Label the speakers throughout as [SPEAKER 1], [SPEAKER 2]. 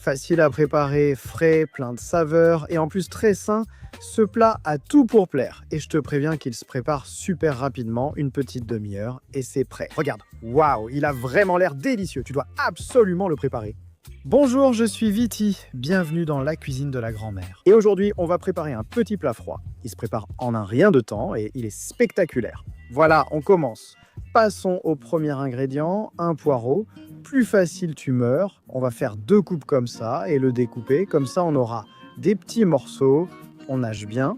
[SPEAKER 1] Facile à préparer, frais, plein de saveurs et en plus très sain, ce plat a tout pour plaire. Et je te préviens qu'il se prépare super rapidement, une petite demi-heure, et c'est prêt. Regarde, waouh, il a vraiment l'air délicieux, tu dois absolument le préparer. Bonjour, je suis Viti, bienvenue dans la cuisine de la grand-mère. Et aujourd'hui, on va préparer un petit plat froid. Il se prépare en un rien de temps et il est spectaculaire. Voilà, on commence. Passons au premier ingrédient, un poireau. Plus facile, tu meurs. On va faire 2 coupes comme ça et le découper. Comme ça, on aura des petits morceaux. On nage bien.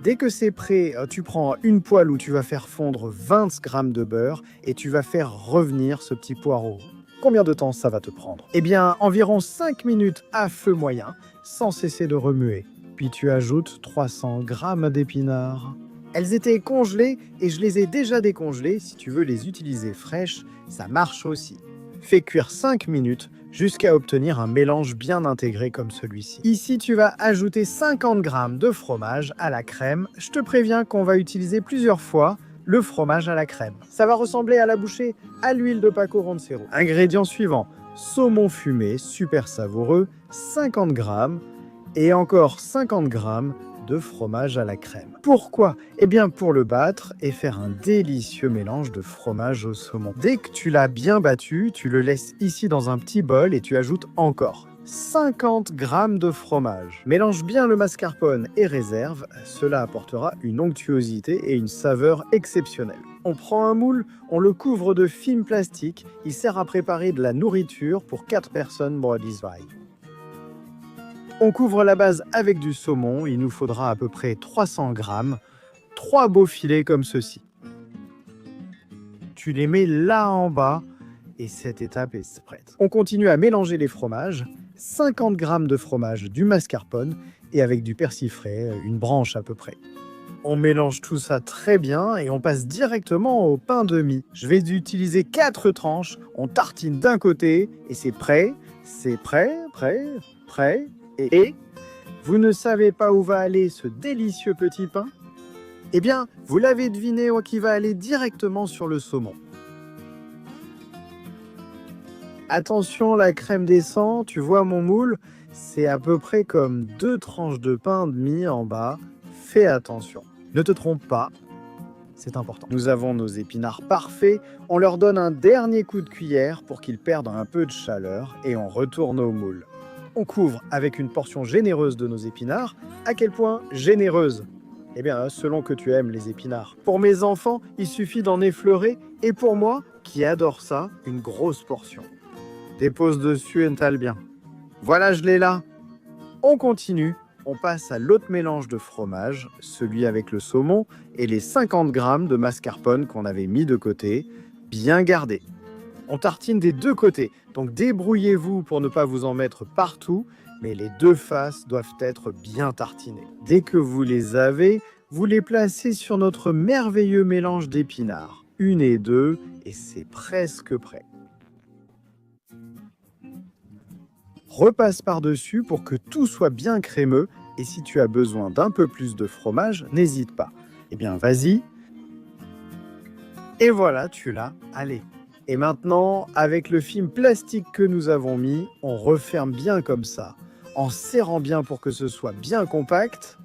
[SPEAKER 1] Dès que c'est prêt, tu prends une poêle où tu vas faire fondre 20 g de beurre et tu vas faire revenir ce petit poireau. Combien de temps ça va te prendre? Eh bien, environ 5 minutes à feu moyen, sans cesser de remuer. Puis tu ajoutes 300 g d'épinards. Elles étaient congelées et je les ai déjà décongelées. Si tu veux les utiliser fraîches, ça marche aussi. Fais cuire 5 minutes jusqu'à obtenir un mélange bien intégré comme celui-ci. Ici, tu vas ajouter 50 g de fromage à la crème. Je te préviens qu'on va utiliser plusieurs fois le fromage à la crème. Ça va ressembler à la bouchée à l'huile de Paco Roncero. Ingrédients suivants, saumon fumé, super savoureux, 50 g et encore 50 g de fromage à la crème. Pourquoi? Eh bien pour le battre et faire un délicieux mélange de fromage au saumon. Dès que tu l'as bien battu, tu le laisses ici dans un petit bol et tu ajoutes encore 50 g de fromage. Mélange bien le mascarpone et réserve, cela apportera une onctuosité et une saveur exceptionnelle. On prend un moule, on le couvre de film plastique, il sert à préparer de la nourriture pour 4 personnes Brodiswein. On couvre la base avec du saumon, il nous faudra à peu près 300 g, 3 beaux filets comme ceci. Tu les mets là en bas et cette étape est prête. On continue à mélanger les fromages, 50 g de fromage, du mascarpone et avec du persil frais, une branche à peu près. On mélange tout ça très bien et on passe directement au pain de mie. Je vais utiliser 4 tranches, on tartine d'un côté et c'est prêt, prêt. Et vous ne savez pas où va aller ce délicieux petit pain? Eh bien, vous l'avez deviné, qui va aller directement sur le saumon. Attention, la crème descend, tu vois mon moule? C'est à peu près comme 2 tranches de pain de mie en bas. Fais attention, ne te trompe pas, c'est important. Nous avons nos épinards parfaits, on leur donne un dernier coup de cuillère pour qu'ils perdent un peu de chaleur et on retourne au moule. On couvre avec une portion généreuse de nos épinards. À quel point généreuse? Eh bien, selon que tu aimes les épinards. Pour mes enfants, il suffit d'en effleurer. Et pour moi, qui adore ça, une grosse portion. Dépose dessus et étale bien. Voilà, je l'ai là. On continue. On passe à l'autre mélange de fromage, celui avec le saumon et les 50 g de mascarpone qu'on avait mis de côté, bien gardés. On tartine des 2 côtés, donc débrouillez-vous pour ne pas vous en mettre partout, mais les 2 faces doivent être bien tartinées. Dès que vous les avez, vous les placez sur notre merveilleux mélange d'épinards. 1 et 2, et c'est presque prêt. Repasse par-dessus pour que tout soit bien crémeux, et si tu as besoin d'un peu plus de fromage, n'hésite pas. Eh bien, vas-y. Et voilà, tu l'as. Allez. Et maintenant, avec le film plastique que nous avons mis, on referme bien comme ça, en serrant bien pour que ce soit bien compact,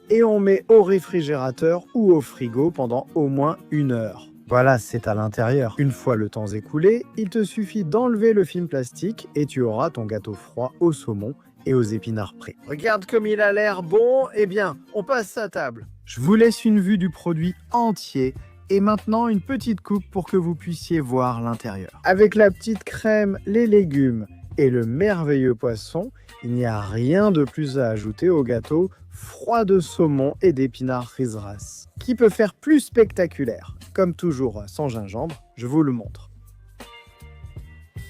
[SPEAKER 1] et on met au réfrigérateur ou au frigo pendant au moins 1 heure. Voilà, c'est à l'intérieur. Une fois le temps écoulé, il te suffit d'enlever le film plastique et tu auras ton gâteau froid au saumon et aux épinards prêts. Regarde comme il a l'air bon. Eh bien, on passe à table. Je vous laisse une vue du produit entier. Et maintenant, une petite coupe pour que vous puissiez voir l'intérieur. Avec la petite crème, les légumes et le merveilleux poisson, il n'y a rien de plus à ajouter au gâteau froid de saumon et d'épinards risras, qui peut faire plus spectaculaire. Comme toujours, sans gingembre, je vous le montre.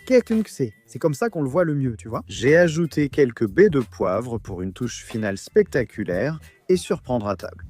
[SPEAKER 1] Qu'est-ce que c'est? C'est comme ça qu'on le voit le mieux, tu vois. J'ai ajouté quelques baies de poivre pour une touche finale spectaculaire et surprendre à table.